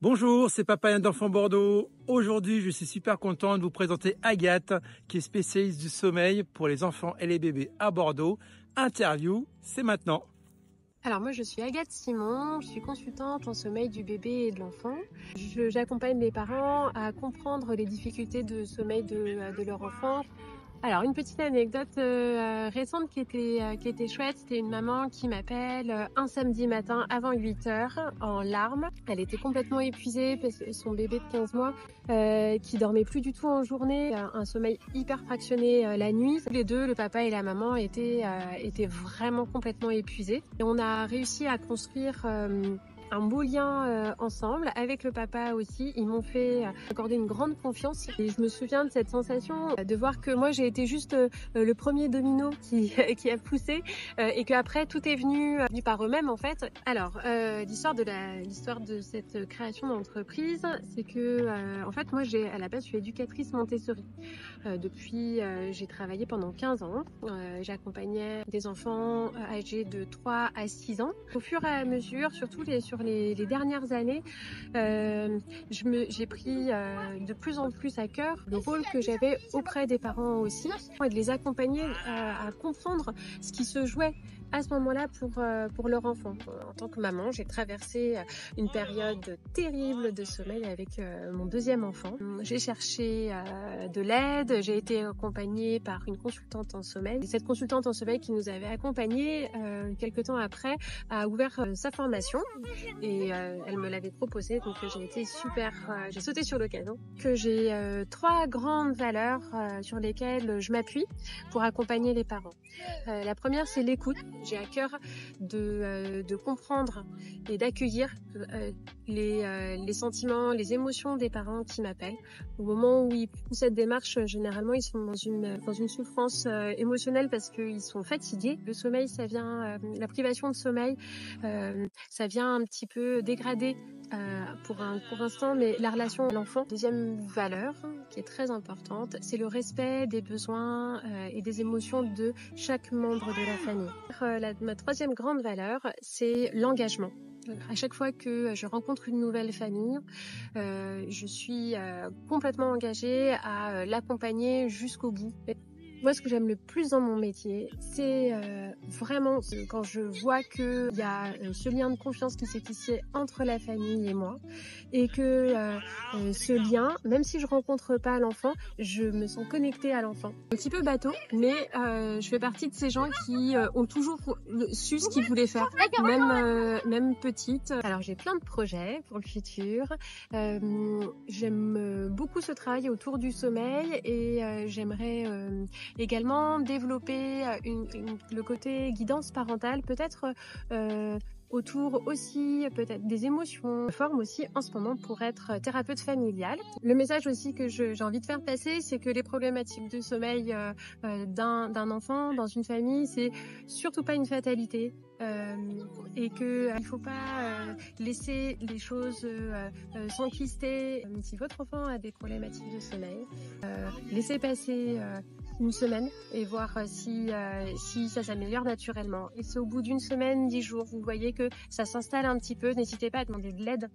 Bonjour, c'est Papa d'Enfant Bordeaux. Aujourd'hui, je suis super content de vous présenter Agathe, qui est spécialiste du sommeil pour les enfants et les bébés à Bordeaux. Interview, c'est maintenant. Alors moi je suis Agathe Simon, je suis consultante en sommeil du bébé et de l'enfant. J'accompagne les parents à comprendre les difficultés de sommeil de leur enfant. Alors une petite anecdote récente qui était chouette, c'était une maman qui m'appelle un samedi matin avant 8 heures en larmes. Elle était complètement épuisée parce que son bébé de 15 mois qui dormait plus du tout en journée, un sommeil hyper fractionné la nuit. Les deux, le papa et la maman, étaient vraiment complètement épuisés. Et on a réussi à construire un beau lien ensemble. Avec le papa aussi, ils m'ont fait accorder une grande confiance et je me souviens de cette sensation de voir que moi j'ai été juste le premier domino qui a poussé et qu'après tout est venu par eux-mêmes en fait. Alors l'histoire de cette création d'entreprise, c'est que en fait moi à la base je suis éducatrice Montessori. Depuis j'ai travaillé pendant 15 ans. J'accompagnais des enfants âgés de 3 à 6 ans. Au fur et à mesure, surtout sur les dernières années, j'ai pris de plus en plus à cœur le rôle que j'avais auprès des parents aussi, et de les accompagner à comprendre ce qui se jouait à ce moment-là pour leur enfant. En tant que maman, j'ai traversé une période terrible de sommeil avec mon deuxième enfant. J'ai cherché de l'aide, j'ai été accompagnée par une consultante en sommeil. Et cette consultante en sommeil qui nous avait accompagnés quelques temps après a ouvert sa formation et elle me l'avait proposé, donc j'ai été j'ai sauté sur l'occasion. Que j'ai 3 grandes valeurs sur lesquelles je m'appuie pour accompagner les parents. La première, c'est l'écoute. J'ai à cœur de comprendre et d'accueillir les sentiments, les émotions des parents qui m'appellent. Au moment où ils font cette démarche, généralement ils sont dans une souffrance émotionnelle parce qu'ils sont fatigués. Le sommeil, ça vient, la privation de sommeil, ça vient un petit peu dégrader pour un court instant, mais la relation à l'enfant. Deuxième valeur qui est très importante, c'est le respect des besoins et des émotions de chaque membre de la famille. Ma troisième grande valeur, c'est l'engagement. À chaque fois que je rencontre une nouvelle famille, je suis complètement engagée à l'accompagner jusqu'au bout. Moi, ce que j'aime le plus dans mon métier, c'est vraiment quand je vois qu'il y a ce lien de confiance qui s'est tissé entre la famille et moi, et que ce lien, même si je rencontre pas l'enfant, je me sens connectée à l'enfant. Un petit peu bateau, mais je fais partie de ces gens qui ont toujours su ce qu'ils voulaient faire, même petite. Alors j'ai plein de projets pour le futur. J'aime beaucoup ce travail autour du sommeil et j'aimerais également développer le côté guidance parentale, peut-être autour aussi peut-être des émotions. Je forme aussi en ce moment pour être thérapeute familiale. Le message aussi que j'ai envie de faire passer, c'est que les problématiques de sommeil d'un enfant dans une famille, c'est surtout pas une fatalité. Et que il faut pas laisser les choses s'enquister. Si votre enfant a des problématiques de sommeil, laissez passer une semaine et voir si ça s'améliore naturellement. Et c'est au bout d'une semaine, 10 jours, vous voyez que ça s'installe un petit peu, n'hésitez pas à demander de l'aide